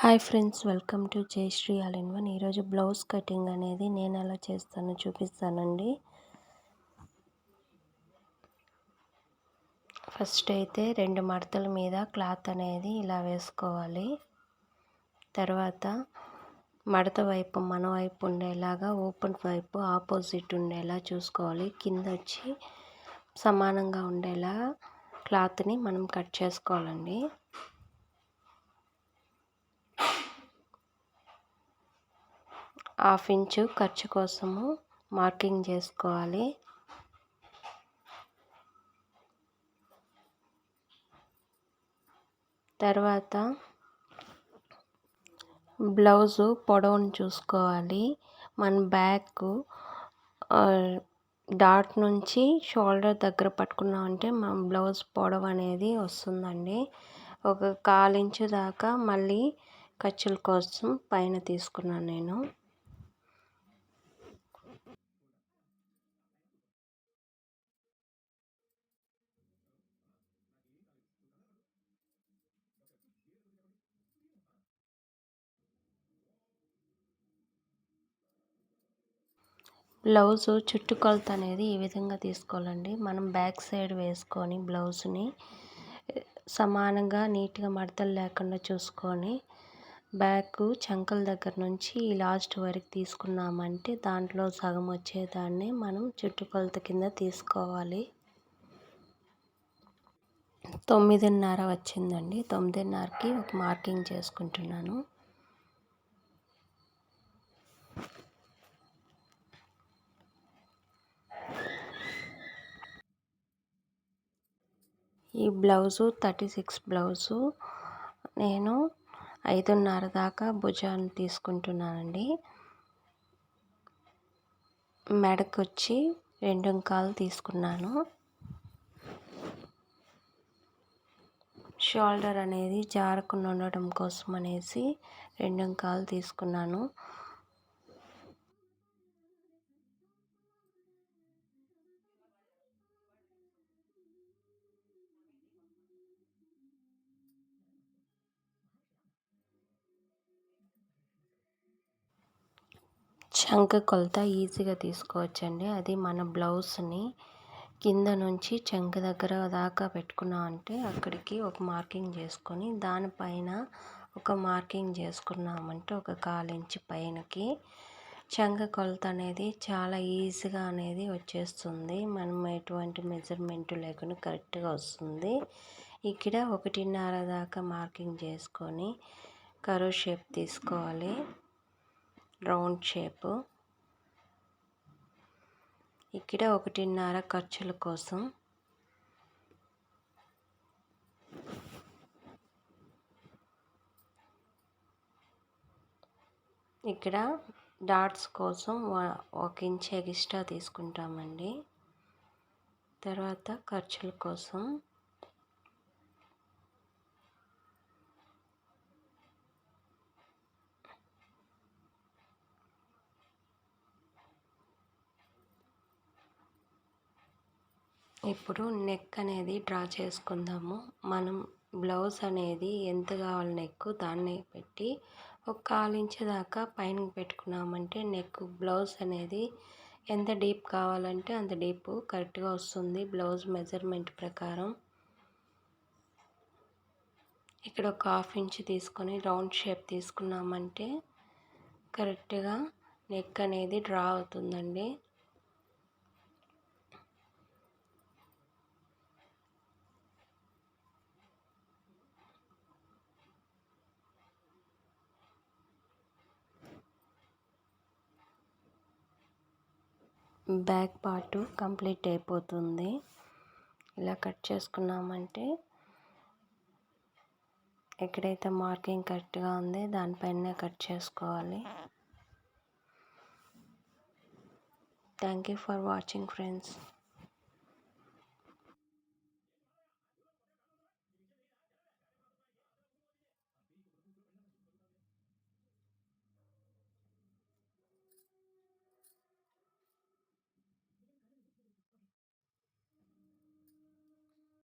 Hi friends, welcome to Jayashree all in one. ఈరోజు blouse cutting అనేది నేను ఎలా చేస్తానో చూపిస్తానండి. ఫస్ట్ అయితే 2 మడతల మీద క్లాత్ అనేది ఇలా వేసుకోవాలి. తర్వాత మడత వైపు మన వైపు ఉండేలాగా, ఓపెన్ వైపు ఆపోజిట్ ఉండేలా చూసుకోవాలి. కింద వచ్చి సమానంగా ఉండేలా క్లాత్ని మనం కట్ చేసుకోవాలండి. హాఫ్ ఇంచు ఖర్చు కోసము మార్కింగ్ చేసుకోవాలి. తర్వాత బ్లౌజు పొడవును చూసుకోవాలి. మన బ్యాక్ డాట్ నుంచి షోల్డర్ దగ్గర పట్టుకున్నామంటే మన బ్లౌజ్ పొడవు అనేది వస్తుందండి. ఒక 1/4 ఇంచు దాకా మళ్ళీ ఖర్చుల కోసం పైన తీసుకున్నాను నేను. బ్లౌజు చుట్టుకొలత అనేది ఈ విధంగా తీసుకోవాలండి. మనం బ్యాక్ సైడ్ వేసుకొని బ్లౌజ్ని సమానంగా నీట్గా మడతలు లేకుండా చూసుకొని బ్యాక్ చంకల దగ్గర నుంచి ఈ లాస్ట్ వరకు తీసుకున్నామంటే దాంట్లో సగం వచ్చేదాన్ని మనం చుట్టుకొలత కింద తీసుకోవాలి. 9:30 వచ్చిందండి. 9:30కి ఒక మార్కింగ్ చేసుకుంటున్నాను. ఈ బ్లౌజు 36 బ్లౌజు నేను 5:30 దాకా భుజాన్ని తీసుకుంటున్నానండి. మెడకొచ్చి 2.25 తీసుకున్నాను. షోల్డర్ అనేది జారకుండా ఉండడం కోసం అనేసి 2.25 తీసుకున్నాను. చంక కొలత ఈజీగా తీసుకోవచ్చండి. అది మన బ్లౌజ్ని కింద నుంచి చంక దగ్గర దాకా పెట్టుకున్నామంటే అక్కడికి ఒక మార్కింగ్ చేసుకొని దానిపైన ఒక మార్కింగ్ చేసుకున్నామంటే ఒక 1/4 ఇంచు పైనకి చంక కొలత అనేది చాలా ఈజీగా అనేది వచ్చేస్తుంది. మనం ఎటువంటి మెజర్మెంట్ లేకుండా కరెక్ట్గా వస్తుంది. ఇక్కడ 1.5 దాకా మార్కింగ్ చేసుకొని కర్వ్ షేప్ తీసుకోవాలి. Round shape. ఇక్కడ 1.5 ఖర్చుల కోసం ఇక్కడ డాట్స్ కోసం 1 ఇంచ్ ఎక్స్ట్రా తీసుకుంటామండి. తర్వాత ఖర్చుల కోసం ఇప్పుడు నెక్ అనేది డ్రా చేసుకుందాము. మనం బ్లౌజ్ అనేది ఎంత కావాలి నెక్ దాన్ని పెట్టి ఒక 1/4 ఇంచు దాకా పైన పెట్టుకున్నామంటే నెక్ బ్లౌజ్ అనేది ఎంత డీప్ కావాలంటే అంత డీప్ కరెక్ట్గా వస్తుంది బ్లౌజ్ మెజర్మెంట్ ప్రకారం. ఇక్కడ ఒక 1/2 ఇంచు తీసుకొని రౌండ్ షేప్ తీసుకున్నామంటే కరెక్ట్గా నెక్ అనేది డ్రా అవుతుందండి. బ్యాక్ పార్ట్ కంప్లీట్ అయిపోతుంది. ఇలా కట్ చేసుకున్నామంటే ఎక్కడైతే మార్కింగ్ కరెక్ట్గా ఉంది దానిపైనే కట్ చేసుకోవాలి. Thank you for watching friends.